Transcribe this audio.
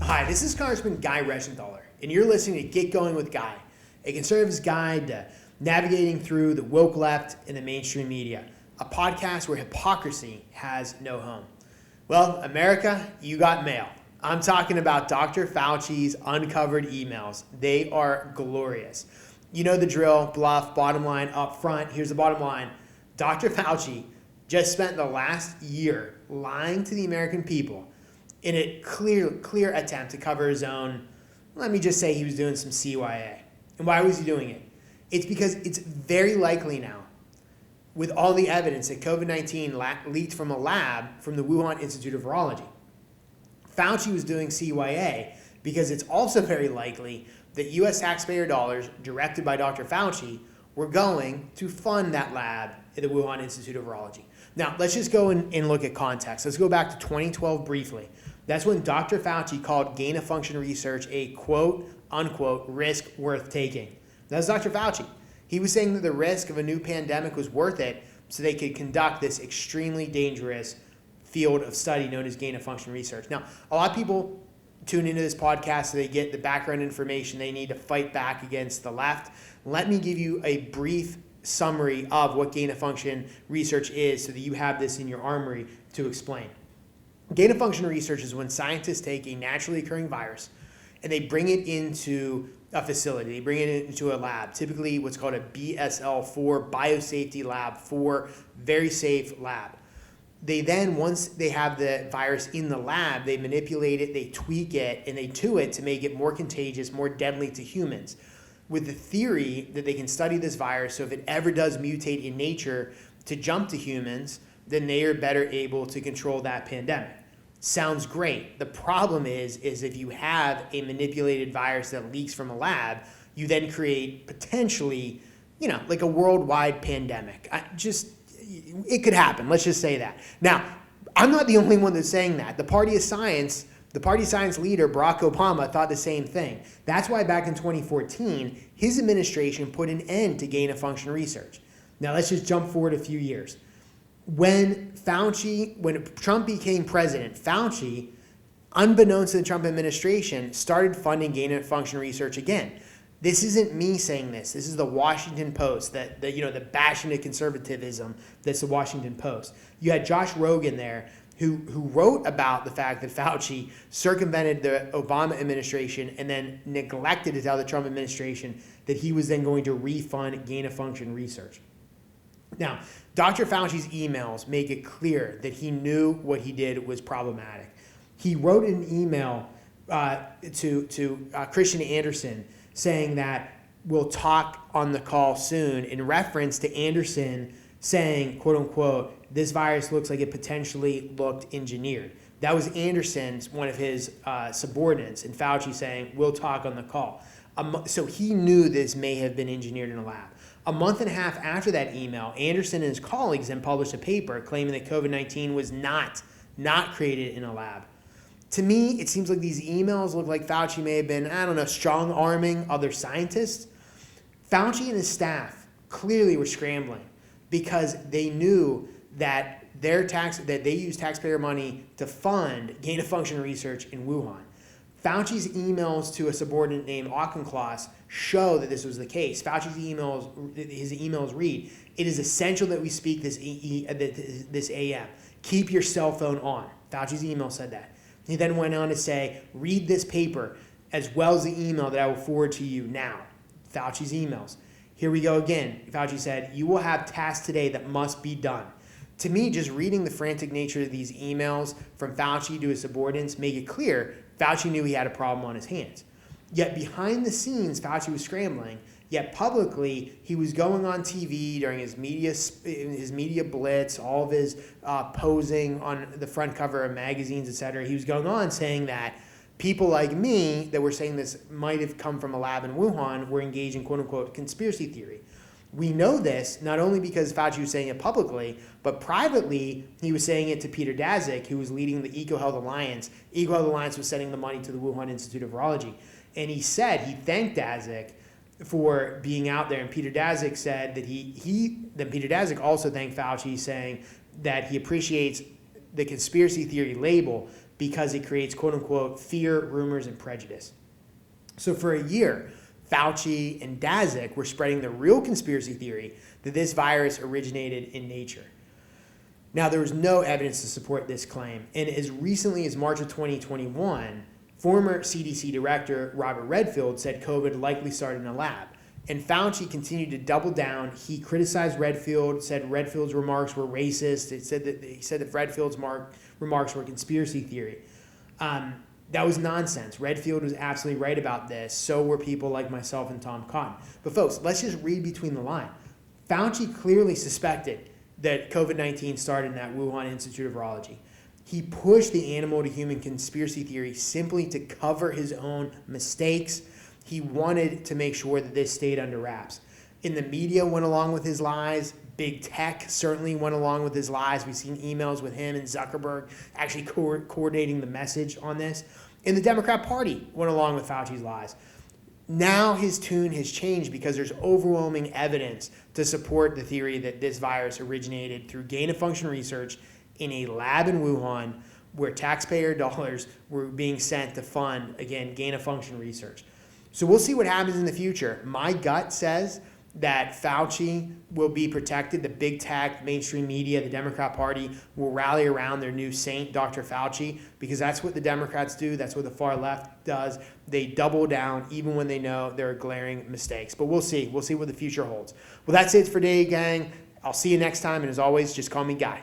Hi, this is Congressman Guy Reschenthaler, and you're listening to Get Going with Guy, a conservative's guide to navigating through the woke left and the mainstream media, a podcast where hypocrisy has no home. Well, America, you got mail. I'm talking about Dr. Fauci's uncovered emails. They are glorious. You know the drill, bluff, bottom line, up front. Here's the bottom line. Dr. Fauci just spent the last year lying to the American people in a clear attempt to cover his own, let me just say he was doing some CYA. And why was he doing it? It's because it's very likely now, with all the evidence that COVID-19 leaked from a lab from the Wuhan Institute of Virology. Fauci was doing CYA because it's also very likely that U.S. taxpayer dollars directed by Dr. Fauci were going to fund that lab at the Wuhan Institute of Virology. Now, let's just go and look at context. Let's go back to 2012 briefly. That's when Dr. Fauci called gain-of-function research a quote-unquote risk worth taking. That's Dr. Fauci. He was saying that the risk of a new pandemic was worth it so they could conduct this extremely dangerous field of study known as gain-of-function research. Now, a lot of people tune into this podcast so they get the background information they need to fight back against the left. Let me give you a brief summary of what gain-of-function research is so that you have this in your armory to explain. Gain-of-function research is when scientists take a naturally occurring virus and they bring it into a facility. They bring it into a lab, typically what's called a BSL-4, Biosafety Lab 4, very safe lab. They then, once they have the virus in the lab, they manipulate it, they tweak it, and they do it to make it more contagious, more deadly to humans, with the theory that they can study this virus so if it ever does mutate in nature to jump to humans, then they are better able to control that pandemic. Sounds great. The problem is if you have a manipulated virus that leaks from a lab, you then create potentially, like a worldwide pandemic. It could happen. Let's just say that. Now, I'm not the only one that's saying that. The party science leader, Barack Obama, thought the same thing. That's why back in 2014, his administration put an end to gain-of-function research. Now, let's just jump forward a few years. When Trump became president, Fauci, unbeknownst to the Trump administration, started funding gain-of-function research again. This isn't me saying this. This is the Washington Post, the bashing of conservatism that's the Washington Post. You had Josh Rogan there who wrote about the fact that Fauci circumvented the Obama administration and then neglected to tell the Trump administration that he was then going to refund gain-of-function research. Now, Dr. Fauci's emails make it clear that he knew what he did was problematic. He wrote an email to Christian Anderson saying that we'll talk on the call soon in reference to Anderson saying, quote unquote, this virus looks like it potentially looked engineered. That was Anderson's, one of his subordinates, and Fauci saying, we'll talk on the call. So he knew this may have been engineered in a lab. A month and a half after that email, Anderson and his colleagues then published a paper claiming that COVID-19 was not created in a lab. To me, it seems like these emails look like Fauci may have been, strong-arming other scientists. Fauci and his staff clearly were scrambling because they knew that they used taxpayer money to fund gain-of-function research in Wuhan. Fauci's emails to a subordinate named Auchincloss show that this was the case. Fauci's emails read, it is essential that we speak this AM. Keep your cell phone on. Fauci's email said that. He then went on to say, read this paper as well as the email that I will forward to you now. Fauci's emails. Here we go again. Fauci said, you will have tasks today that must be done. To me, just reading the frantic nature of these emails from Fauci to his subordinates make it clear Fauci knew he had a problem on his hands. Yet behind the scenes, Fauci was scrambling. Yet publicly, he was going on TV during his media blitz, all of his posing on the front cover of magazines, etc. He was going on saying that people like me that were saying this might have come from a lab in Wuhan were engaged in quote-unquote conspiracy theory. We know this not only because Fauci was saying it publicly, but privately he was saying it to Peter Daszak, who was leading the EcoHealth Alliance. EcoHealth Alliance was sending the money to the Wuhan Institute of Virology. And he thanked Daszak for being out there. And Peter Daszak said that Peter Daszak also thanked Fauci, saying that he appreciates the conspiracy theory label because it creates, quote unquote, fear, rumors, and prejudice. So for a year, Fauci and Daszak were spreading the real conspiracy theory that this virus originated in nature. Now, there was no evidence to support this claim, and as recently as March of 2021, former CDC Director Robert Redfield said COVID likely started in a lab. And Fauci continued to double down. He criticized Redfield, said Redfield's remarks were racist. He said that Redfield's remarks were conspiracy theory. That was nonsense. Redfield was absolutely right about this. So were people like myself and Tom Cotton. But folks, let's just read between the lines. Fauci clearly suspected that COVID-19 started in that Wuhan Institute of Virology. He pushed the animal to human conspiracy theory simply to cover his own mistakes. He wanted to make sure that this stayed under wraps. And the media went along with his lies. Big tech certainly went along with his lies. We've seen emails with him and Zuckerberg actually coordinating the message on this. And the Democrat Party went along with Fauci's lies. Now his tune has changed because there's overwhelming evidence to support the theory that this virus originated through gain-of-function research in a lab in Wuhan where taxpayer dollars were being sent to fund, again, gain-of-function research. So we'll see what happens in the future. My gut says that Fauci will be protected. The big tech, mainstream media, the Democrat Party will rally around their new saint, Dr. Fauci, because that's what the Democrats do. That's what the far left does. They double down even when they know there are glaring mistakes. But we'll see. We'll see what the future holds. Well, that's it for today, gang. I'll see you next time. And as always, just call me Guy.